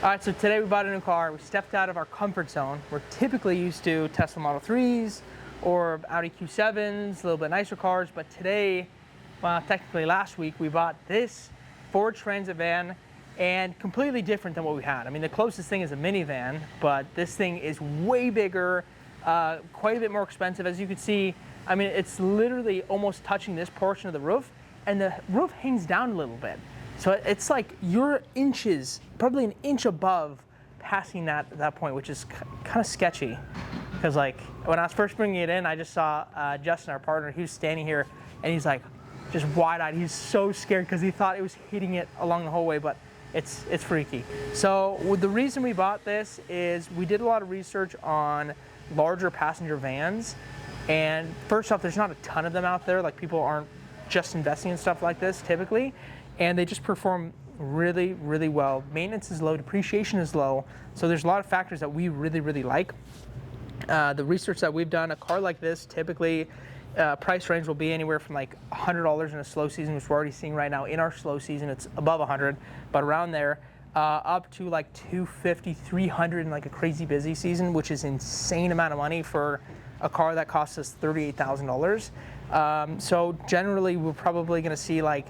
All right, so today we bought a new car. We stepped out of our comfort zone. We're typically used to Tesla Model 3s or Audi Q7s, a little bit nicer cars, but today, well, technically last week, we bought this Ford Transit van, and completely different than what we had. I mean, the closest thing is a minivan, but this thing is way bigger, quite a bit more expensive. As you can see, I mean, it's literally almost touching this portion of the roof, and the roof hangs down a little bit. So it's like you're inches, probably an inch above passing that point, which is kind of sketchy. Because like when I was first bringing it in, I just saw Justin, our partner, he was standing here and he's like just wide-eyed. He's so scared because he thought it was hitting it along the whole way, but it's freaky. So the reason we bought this is we did a lot of research on larger passenger vans. And first off, there's not a ton of them out there. Like people aren't just investing in stuff like this typically. And they just perform really, really well. Maintenance is low, depreciation is low. So there's a lot of factors that we really, really like. The research that we've done, a car like this, typically price range will be anywhere from like $100 in a slow season, which we're already seeing right now in our slow season. It's above 100, but around there, up to like 250, 300 in like a crazy busy season, which is insane amount of money for a car that costs us $38,000. So generally, we're probably gonna see like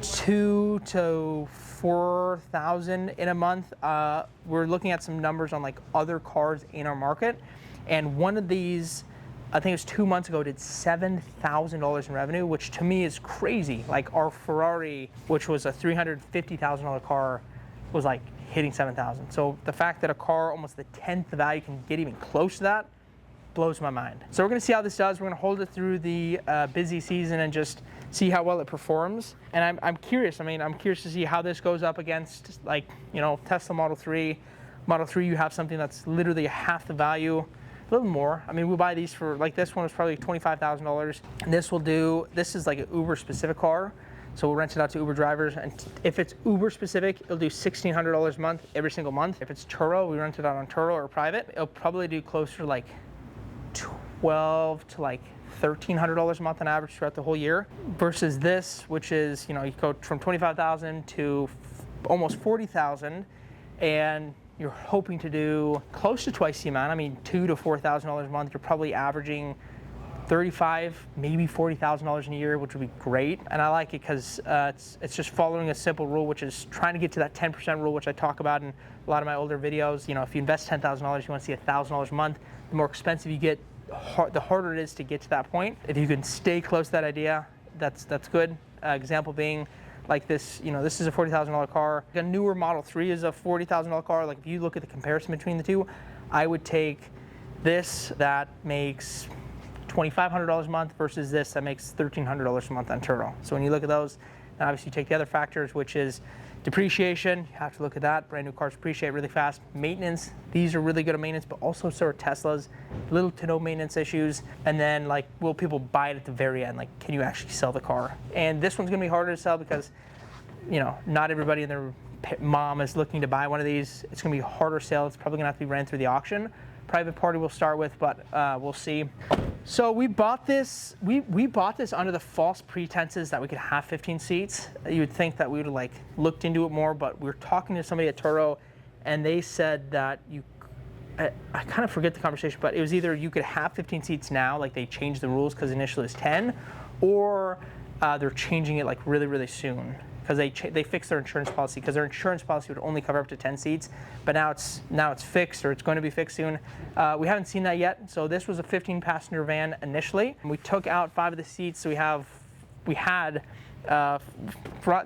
2,000 to 4,000 in a month. We're looking at some numbers on like other cars in our market, and one of these, I think it was 2 months ago, did $7,000 in revenue, which to me is crazy. Like our Ferrari, which was a $350,000 car, was like hitting 7,000. So the fact that a car almost the 10th the value can get even close to that blows my mind. So we're gonna see how this does. We're gonna hold it through the busy season and just see how well it performs. And I'm curious, I'm curious to see how this goes up against, like, you know, Tesla Model 3. Model 3, you have something that's literally half the value, a little more. I mean, we'll buy these for, like this one was probably $25,000. This is like an Uber specific car. So we'll rent it out to Uber drivers. And if it's Uber specific, it'll do $1,600 a month, every single month. If it's Turo, we rent it out on Turo or private, it'll probably do closer to like $1,200 to like $1,300 a month on average throughout the whole year, versus this, which is, you know, you go from 25,000 to almost 40,000, and you're hoping to do close to twice the amount. I mean, $2,000 to $4,000 a month. You're probably averaging $35,000, maybe $40,000 in a year, which would be great. And I like it because it's just following a simple rule, which is trying to get to that 10% rule, which I talk about in a lot of my older videos. You know, if you invest $10,000, you want to see $1,000 a month. The more expensive you get, the harder it is to get to that point. If you can stay close to that idea, that's good. Example being like this, you know, this is a $40,000 car. A newer Model 3 is a $40,000 car. Like if you look at the comparison between the two, I would take this that makes $2,500 a month versus this that makes $1,300 a month on Turo. So when you look at those, and obviously you take the other factors, which is depreciation, you have to look at that. Brand new cars depreciate really fast. Maintenance, these are really good at maintenance, but also so are Teslas. Little to no maintenance issues. And then like, will people buy it at the very end? Like, can you actually sell the car? And this one's gonna be harder to sell because, you know, not everybody and their mom is looking to buy one of these. It's gonna be harder to sell. It's probably gonna have to be ran through the auction. Private party we'll start with, but we'll see. So we bought this. We bought this under the false pretenses that we could have 15 seats. You would think that we would have like looked into it more, but we were talking to somebody at Turo, and they said that I kind of forget the conversation, but it was either you could have 15 seats now, like they changed the rules because initially it was 10, or they're changing it like really, really soon because they fixed their insurance policy, because their insurance policy would only cover up to 10 seats, but now it's fixed, or it's going to be fixed soon. We haven't seen that yet. So this was a 15-passenger van initially. We took out 5 of the seats. So we had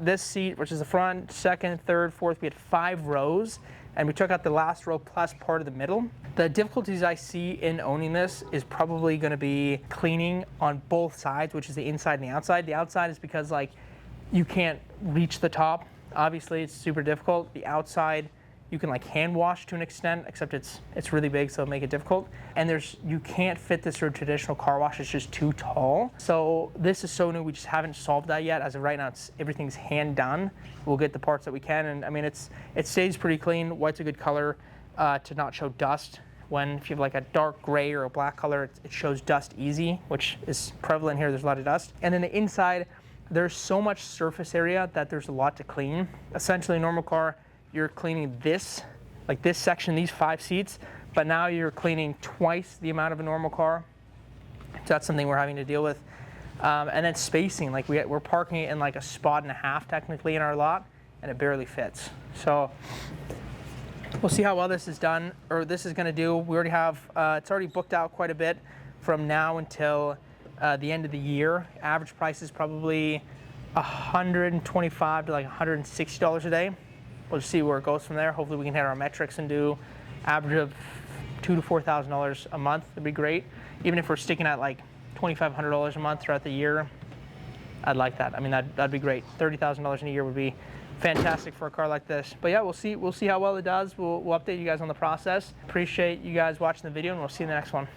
this seat, which is the front, second, third, fourth. We had 5 rows, and we took out the last row plus part of the middle. The difficulties I see in owning this is probably going to be cleaning on both sides, which is the inside and the outside. The outside is because like you can't reach the top. Obviously, it's super difficult. The outside, you can like hand wash to an extent, except it's really big, so it'll make it difficult. And you can't fit this through a traditional car wash. It's just too tall. So this is so new. We just haven't solved that yet. As of right now, everything's hand done. We'll get the parts that we can, and I mean, it stays pretty clean. White's a good color to not show dust. If you have like a dark gray or a black color, it shows dust easy, which is prevalent here. There's a lot of dust. And then the inside, there's so much surface area that there's a lot to clean. Essentially, a normal car, you're cleaning this, like this section, these 5 seats, but now you're cleaning twice the amount of a normal car. So that's something we're having to deal with. And then spacing, like we're parking it in like a spot and a half technically in our lot, and it barely fits. So we'll see how well this is done, or this is going to do. We already have, it's already booked out quite a bit from now until the end of the year. Average price is probably $125 to like $160 a day. We'll just see where it goes from there. Hopefully we can hit our metrics and do average of $2,000 to $4,000 a month. That'd be great. Even if we're sticking at like $2,500 a month throughout the year, I'd like that. I mean, that'd be great. $30,000 in a year would be fantastic for a car like this. But yeah, we'll see how well it does. We'll update you guys on the process. Appreciate you guys watching the video, and we'll see you in the next one.